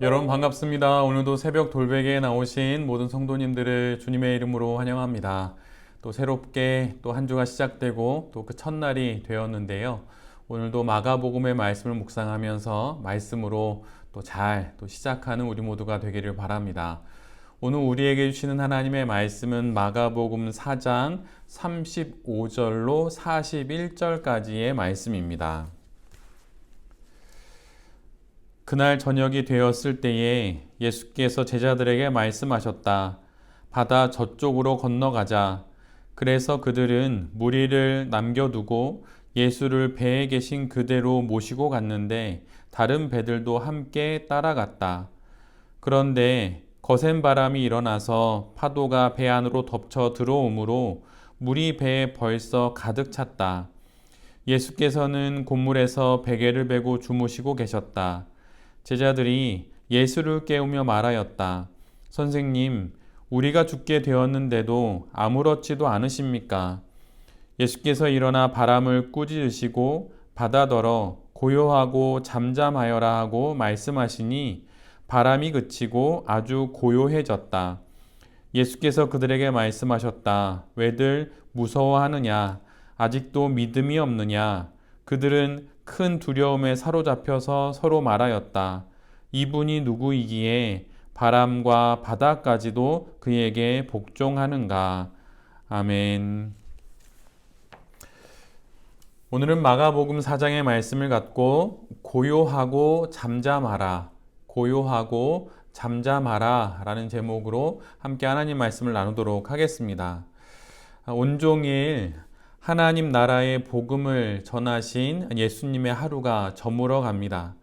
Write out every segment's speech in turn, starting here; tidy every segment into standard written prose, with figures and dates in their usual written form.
여러분 반갑습니다. 오늘도 새벽 돌베개에 나오신 모든 성도님들을 주님의 이름으로 환영합니다. 또 새롭게 또 한 주가 시작되고 또 그 첫날이 되었는데요. 오늘도 마가복음의 말씀을 묵상하면서 말씀으로 또 잘 시작하는 우리 모두가 되기를 바랍니다. 오늘 우리에게 주시는 하나님의 말씀은 마가복음 4장 35절로 41절까지의 말씀입니다. 그날 저녁이 되었을 때에 예수께서 제자들에게 말씀하셨다. 바다 저쪽으로 건너가자. 그래서 그들은 무리를 남겨두고 예수를 배에 계신 그대로 모시고 갔는데 다른 배들도 함께 따라갔다. 그런데 거센 바람이 일어나서 파도가 배 안으로 덮쳐 들어오므로 물이 배에 벌써 가득 찼다. 예수께서는 곤물에서 베개를 베고 주무시고 계셨다. 제자들이 예수를 깨우며 말하였다. 선생님, 우리가 죽게 되었는데도 아무렇지도 않으십니까? 예수께서 일어나 바람을 꾸짖으시고 바다더러 고요하고 잠잠하여라 하고 말씀하시니 바람이 그치고 아주 고요해졌다. 예수께서 그들에게 말씀하셨다. 왜들 무서워하느냐? 아직도 믿음이 없느냐? 그들은 큰 두려움에 사로잡혀서 서로 말하였다. 이분이 누구이기에 바람과 바다까지도 그에게 복종하는가? 아멘. 오늘은 마가복음 4장의 말씀을 갖고 고요하고 잠잠하라, 고요하고 잠잠하라 라는 제목으로 함께 하나님 말씀을 나누도록 하겠습니다. 온종일 하나님 나라의 복음을 전하신 예수님의 하루가 저물어 갑니다.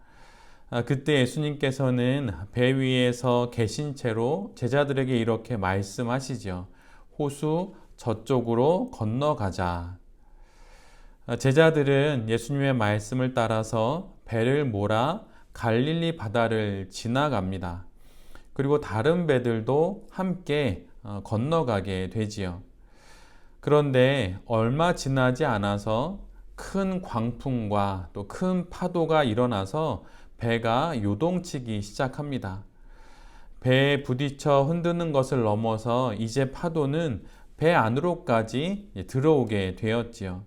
그때 예수님께서는 배 위에서 계신 채로 제자들에게 이렇게 말씀하시죠. 호수 저쪽으로 건너가자. 제자들은 예수님의 말씀을 따라서 배를 몰아 갈릴리 바다를 지나갑니다. 그리고 다른 배들도 함께 건너가게 되지요. 그런데 얼마 지나지 않아서 큰 광풍과 또 큰 파도가 일어나서 배가 요동치기 시작합니다. 배에 부딪혀 흔드는 것을 넘어서 이제 파도는 배 안으로까지 들어오게 되었지요.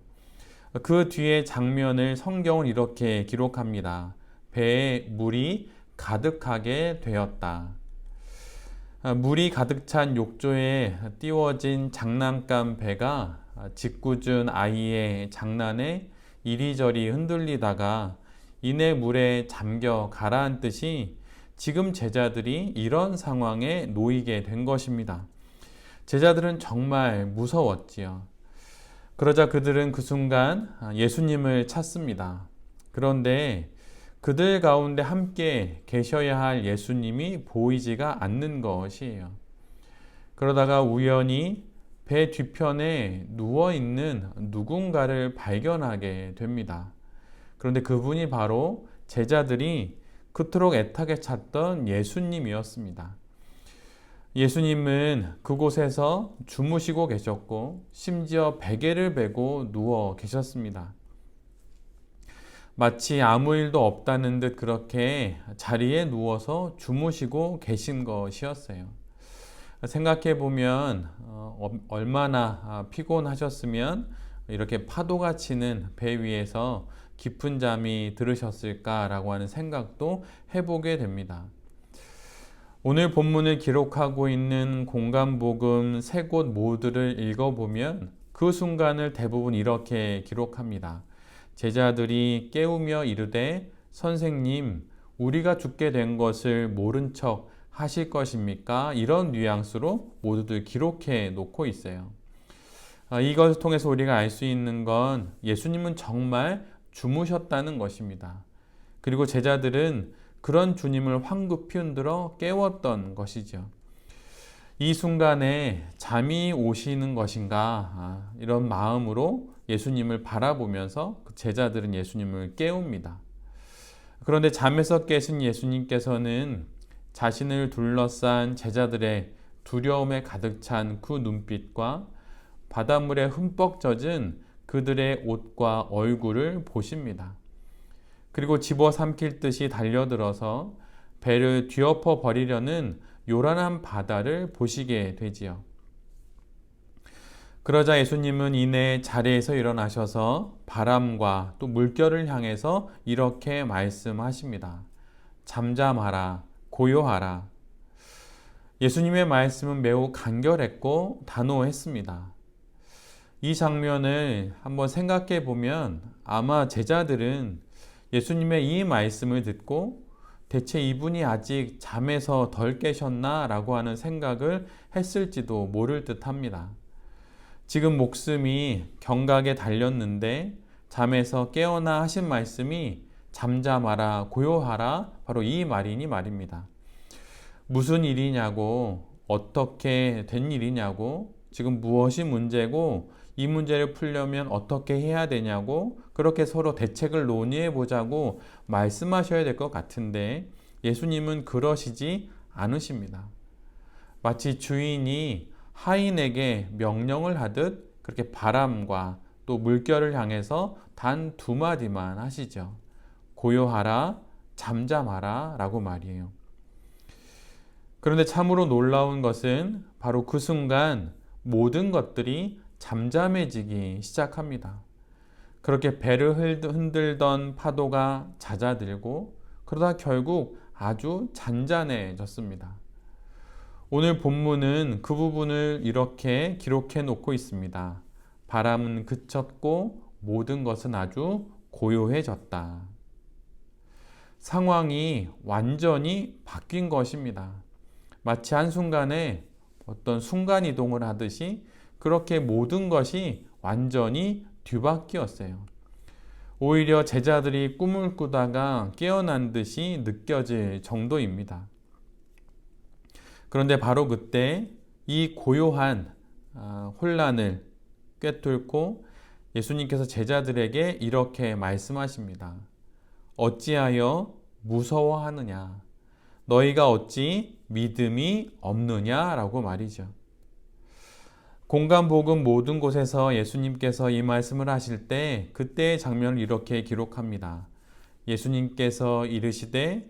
그 뒤의 장면을 성경은 이렇게 기록합니다. 배에 물이 가득하게 되었다. 물이 가득 찬 욕조에 띄워진 장난감 배가 짓궂은 아이의 장난에 이리저리 흔들리다가 이내 물에 잠겨 가라앉듯이 지금 제자들이 이런 상황에 놓이게 된 것입니다. 제자들은 정말 무서웠지요. 그러자 그들은 그 순간 예수님을 찾습니다. 그런데 그들 가운데 함께 계셔야 할 예수님이 보이지가 않는 것이에요. 그러다가 우연히 배 뒤편에 누워있는 누군가를 발견하게 됩니다. 그런데 그분이 바로 제자들이 그토록 애타게 찾던 예수님이었습니다. 예수님은 그곳에서 주무시고 계셨고 심지어 베개를 베고 누워 계셨습니다. 마치 아무 일도 없다는 듯 그렇게 자리에 누워서 주무시고 계신 것이었어요. 생각해 보면 얼마나 피곤하셨으면 이렇게 파도가 치는 배 위에서 깊은 잠이 들으셨을까라고 하는 생각도 해보게 됩니다. 오늘 본문을 기록하고 있는 공간복음 세 곳 모두를 읽어보면 그 순간을 대부분 이렇게 기록합니다. 제자들이 깨우며 이르되 선생님, 우리가 죽게 된 것을 모른 척 하실 것입니까? 이런 뉘앙스로 모두들 기록해 놓고 있어요. 이것을 통해서 우리가 알 수 있는 건 예수님은 정말 주무셨다는 것입니다. 그리고 제자들은 그런 주님을 황급히 흔들어 깨웠던 것이죠. 이 순간에 잠이 오시는 것인가 이런 마음으로 예수님을 바라보면서 제자들은 예수님을 깨웁니다. 그런데 잠에서 깨신 예수님께서는 자신을 둘러싼 제자들의 두려움에 가득 찬 그 눈빛과 바닷물에 흠뻑 젖은 그들의 옷과 얼굴을 보십니다. 그리고 집어삼킬 듯이 달려들어서 배를 뒤엎어 버리려는 요란한 바다를 보시게 되지요. 그러자 예수님은 이내 자리에서 일어나셔서 바람과 또 물결을 향해서 이렇게 말씀하십니다. 잠잠하라, 고요하라. 예수님의 말씀은 매우 간결했고 단호했습니다. 이 장면을 한번 생각해 보면 아마 제자들은 예수님의 이 말씀을 듣고 대체 이분이 아직 잠에서 덜 깨셨나? 라고 하는 생각을 했을지도 모를 듯 합니다. 지금 목숨이 경각에 달렸는데 잠에서 깨어나 하신 말씀이 잠잠하라, 고요하라, 바로 이 말이니 말입니다. 무슨 일이냐고, 어떻게 된 일이냐고, 지금 무엇이 문제고, 이 문제를 풀려면 어떻게 해야 되냐고, 그렇게 서로 대책을 논의해 보자고 말씀하셔야 될 것 같은데 예수님은 그러시지 않으십니다. 마치 주인이 하인에게 명령을 하듯 그렇게 바람과 또 물결을 향해서 단 두 마디만 하시죠. 고요하라, 잠잠하라 라고 말이에요. 그런데 참으로 놀라운 것은 바로 그 순간 모든 것들이 잠잠해지기 시작합니다. 그렇게 배를 흔들던 파도가 잦아들고 그러다 결국 아주 잔잔해졌습니다. 오늘 본문은 그 부분을 이렇게 기록해 놓고 있습니다. 바람은 그쳤고 모든 것은 아주 고요해졌다. 상황이 완전히 바뀐 것입니다. 마치 한순간에 어떤 순간이동을 하듯이 그렇게 모든 것이 완전히 뒤바뀌었어요. 오히려 제자들이 꿈을 꾸다가 깨어난 듯이 느껴질 정도입니다. 그런데 바로 그때 이 고요한 혼란을 꿰뚫고 예수님께서 제자들에게 이렇게 말씀하십니다. 어찌하여 무서워하느냐? 너희가 어찌 믿음이 없느냐라고 말이죠. 공간복음 모든 곳에서 예수님께서 이 말씀을 하실 때 그때의 장면을 이렇게 기록합니다. 예수님께서 이르시되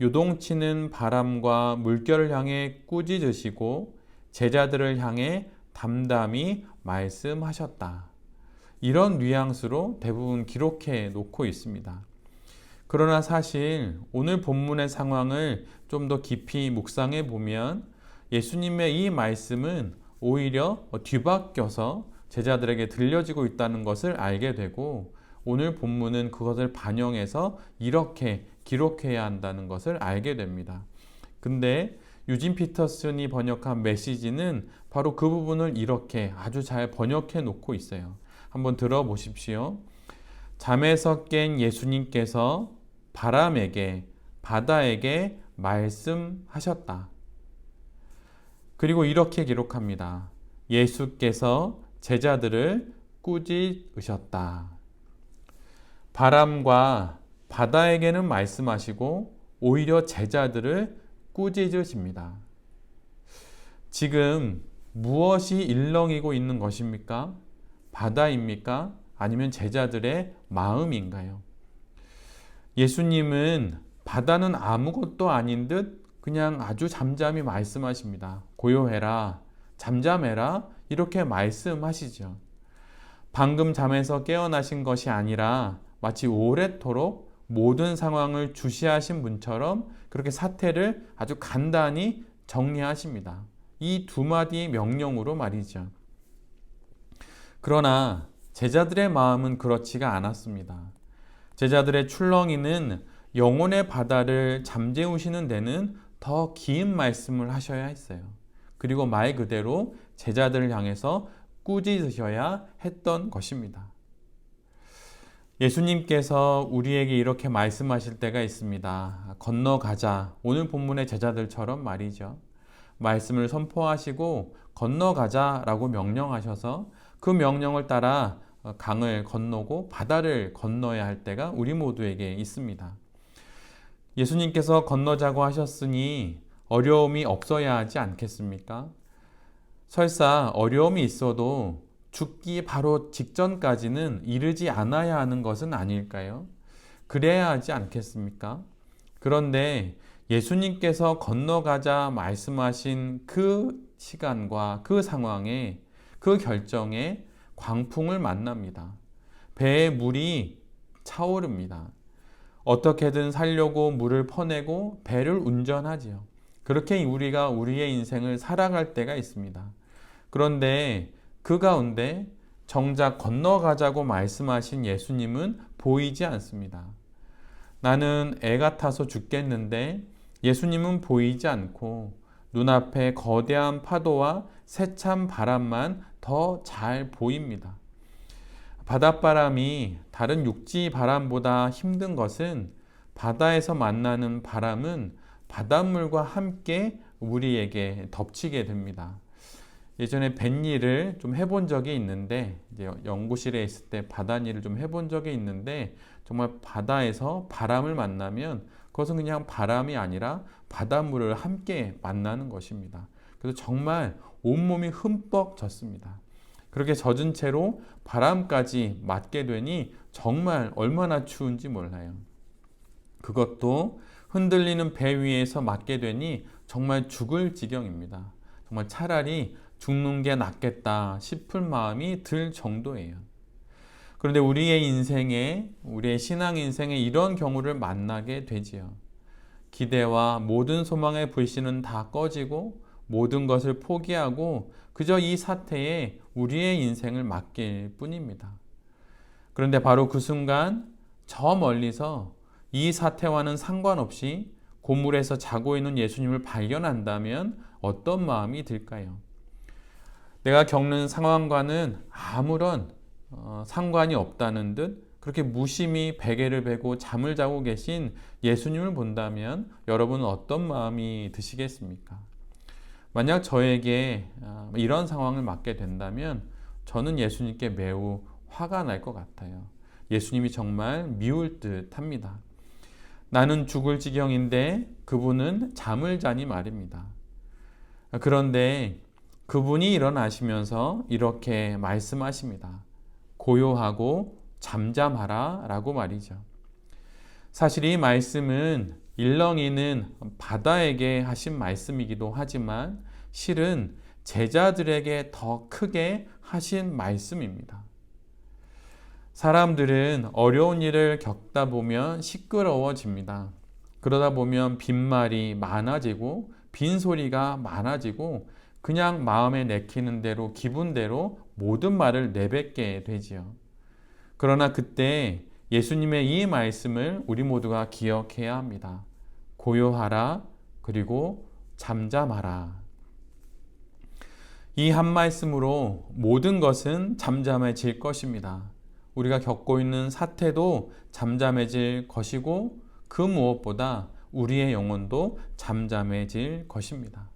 요동치는 바람과 물결을 향해 꾸짖으시고 제자들을 향해 담담히 말씀하셨다. 이런 뉘앙스로 대부분 기록해 놓고 있습니다. 그러나 사실 오늘 본문의 상황을 좀 더 깊이 묵상해 보면 예수님의 이 말씀은 오히려 뒤바뀌어서 제자들에게 들려지고 있다는 것을 알게 되고 오늘 본문은 그것을 반영해서 이렇게 기록해야 한다는 것을 알게 됩니다. 근데 유진 피터슨이 번역한 메시지는 바로 그 부분을 이렇게 아주 잘 번역해 놓고 있어요. 한번 들어보십시오. 잠에서 깬 예수님께서 바람에게, 바다에게 말씀하셨다. 그리고 이렇게 기록합니다. 예수께서 제자들을 꾸짖으셨다. 바람과 바다에게는 말씀하시고 오히려 제자들을 꾸짖으십니다. 지금 무엇이 일렁이고 있는 것입니까? 바다입니까? 아니면 제자들의 마음인가요? 예수님은 바다는 아무것도 아닌 듯 그냥 아주 잠잠히 말씀하십니다. 고요해라, 잠잠해라 이렇게 말씀하시죠. 방금 잠에서 깨어나신 것이 아니라 마치 오랫도록 모든 상황을 주시하신 분처럼 그렇게 사태를 아주 간단히 정리하십니다. 이 두 마디 명령으로 말이죠. 그러나 제자들의 마음은 그렇지가 않았습니다. 제자들의 출렁이는 영혼의 바다를 잠재우시는 데는 더 긴 말씀을 하셔야 했어요. 그리고 말 그대로 제자들을 향해서 꾸짖으셔야 했던 것입니다. 예수님께서 우리에게 이렇게 말씀하실 때가 있습니다. 건너가자. 오늘 본문의 제자들처럼 말이죠. 말씀을 선포하시고 건너가자라고 명령하셔서 그 명령을 따라 강을 건너고 바다를 건너야 할 때가 우리 모두에게 있습니다. 예수님께서 건너자고 하셨으니 어려움이 없어야 하지 않겠습니까? 설사 어려움이 있어도 죽기 바로 직전까지는 이르지 않아야 하는 것은 아닐까요? 그래야 하지 않겠습니까? 그런데 예수님께서 건너가자 말씀하신 그 시간과 그 상황에, 그 결정에 광풍을 만납니다. 배에 물이 차오릅니다. 어떻게든 살려고 물을 퍼내고 배를 운전하지요. 그렇게 우리가 우리의 인생을 살아갈 때가 있습니다. 그런데 그 가운데 정작 건너가자고 말씀하신 예수님은 보이지 않습니다. 나는 애 같아서 죽겠는데 예수님은 보이지 않고 눈앞에 거대한 파도와 세찬 바람만 더 잘 보입니다. 바닷바람이 다른 육지 바람보다 힘든 것은 바다에서 만나는 바람은 바닷물과 함께 우리에게 덮치게 됩니다. 예전에 뱃일을 좀 해본 적이 있는데, 이제 연구실에 있을 때 바닷일을 좀 해본 적이 있는데, 정말 바다에서 바람을 만나면 그것은 그냥 바람이 아니라 바닷물을 함께 만나는 것입니다. 그래서 정말 온몸이 흠뻑 젖습니다. 그렇게 젖은 채로 바람까지 맞게 되니 정말 얼마나 추운지 몰라요. 그것도 흔들리는 배 위에서 맞게 되니 정말 죽을 지경입니다. 정말 차라리 죽는 게 낫겠다 싶을 마음이 들 정도예요. 그런데 우리의 인생에, 우리의 신앙 인생에 이런 경우를 만나게 되지요. 기대와 모든 소망의 불씨는 다 꺼지고 모든 것을 포기하고 그저 이 사태에 우리의 인생을 맡길 뿐입니다. 그런데 바로 그 순간 저 멀리서 이 사태와는 상관없이 고물에서 자고 있는 예수님을 발견한다면 어떤 마음이 들까요? 내가 겪는 상황과는 아무런 상관이 없다는 듯 그렇게 무심히 베개를 베고 잠을 자고 계신 예수님을 본다면 여러분은 어떤 마음이 드시겠습니까? 만약 저에게 이런 상황을 맞게 된다면 저는 예수님께 매우 화가 날 것 같아요. 예수님이 정말 미울 듯 합니다. 나는 죽을 지경인데 그분은 잠을 자니 말입니다. 그런데 그분이 일어나시면서 이렇게 말씀하십니다. 고요하고 잠잠하라 라고 말이죠. 사실 이 말씀은 일렁이는 바다에게 하신 말씀이기도 하지만 실은 제자들에게 더 크게 하신 말씀입니다. 사람들은 어려운 일을 겪다 보면 시끄러워집니다. 그러다 보면 빈말이 많아지고 빈소리가 많아지고 그냥 마음에 내키는 대로 기분대로 모든 말을 내뱉게 되지요. 그러나 그때 예수님의 이 말씀을 우리 모두가 기억해야 합니다. 고요하라 그리고 잠잠하라. 이 한 말씀으로 모든 것은 잠잠해질 것입니다. 우리가 겪고 있는 사태도 잠잠해질 것이고 그 무엇보다 우리의 영혼도 잠잠해질 것입니다.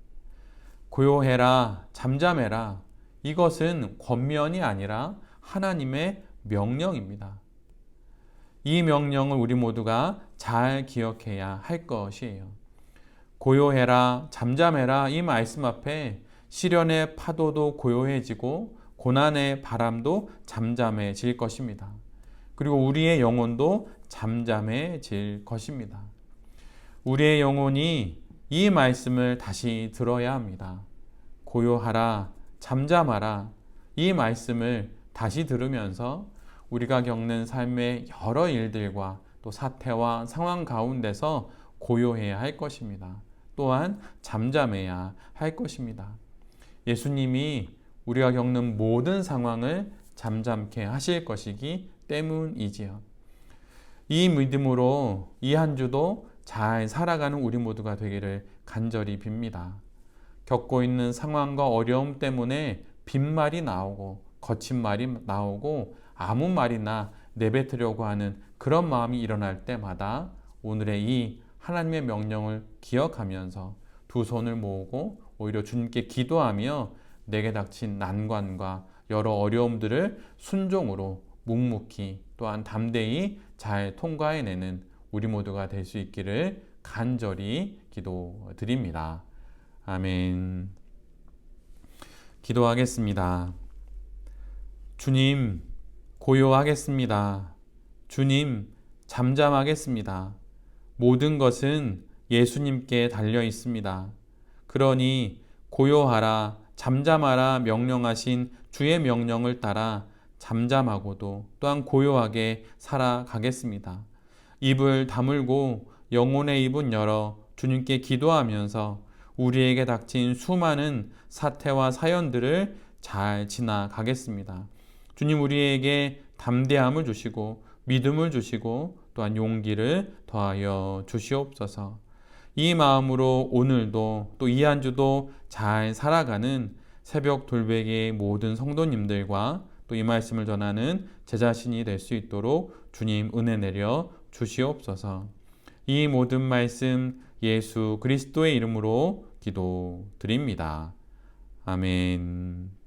고요해라, 잠잠해라. 이것은 권면이 아니라 하나님의 명령입니다. 이 명령을 우리 모두가 잘 기억해야 할 것이에요. 고요해라, 잠잠해라 이 말씀 앞에 시련의 파도도 고요해지고 고난의 바람도 잠잠해질 것입니다. 그리고 우리의 영혼도 잠잠해질 것입니다. 우리의 영혼이 이 말씀을 다시 들어야 합니다. 고요하라, 잠잠하라 이 말씀을 다시 들으면서 우리가 겪는 삶의 여러 일들과 또 사태와 상황 가운데서 고요해야 할 것입니다. 또한 잠잠해야 할 것입니다. 예수님이 우리가 겪는 모든 상황을 잠잠케 하실 것이기 때문이지요. 이 믿음으로 이 한 주도 잘 살아가는 우리 모두가 되기를 간절히 빕니다. 겪고 있는 상황과 어려움 때문에 빈말이 나오고 거친 말이 나오고 아무 말이나 내뱉으려고 하는 그런 마음이 일어날 때마다 오늘의 이 하나님의 명령을 기억하면서 두 손을 모으고 오히려 주님께 기도하며 내게 닥친 난관과 여러 어려움들을 순종으로 묵묵히 또한 담대히 잘 통과해내는 우리 모두가 될 수 있기를 간절히 기도드립니다. 아멘. 기도하겠습니다. 주님, 고요하겠습니다. 주님, 잠잠하겠습니다. 모든 것은 예수님께 달려 있습니다. 그러니 고요하라, 잠잠하라 명령하신 주의 명령을 따라 잠잠하고도 또한 고요하게 살아가겠습니다. 입을 다물고 영혼의 입은 열어 주님께 기도하면서 우리에게 닥친 수많은 사태와 사연들을 잘 지나가겠습니다. 주님 우리에게 담대함을 주시고 믿음을 주시고 또한 용기를 더하여 주시옵소서. 이 마음으로 오늘도 또 이 한 주도 잘 살아가는 새벽 돌베개의 모든 성도님들과 또 이 말씀을 전하는 제 자신이 될 수 있도록 주님 은혜 내려 주시옵소서. 이 모든 말씀 예수 그리스도의 이름으로 기도드립니다. 아멘.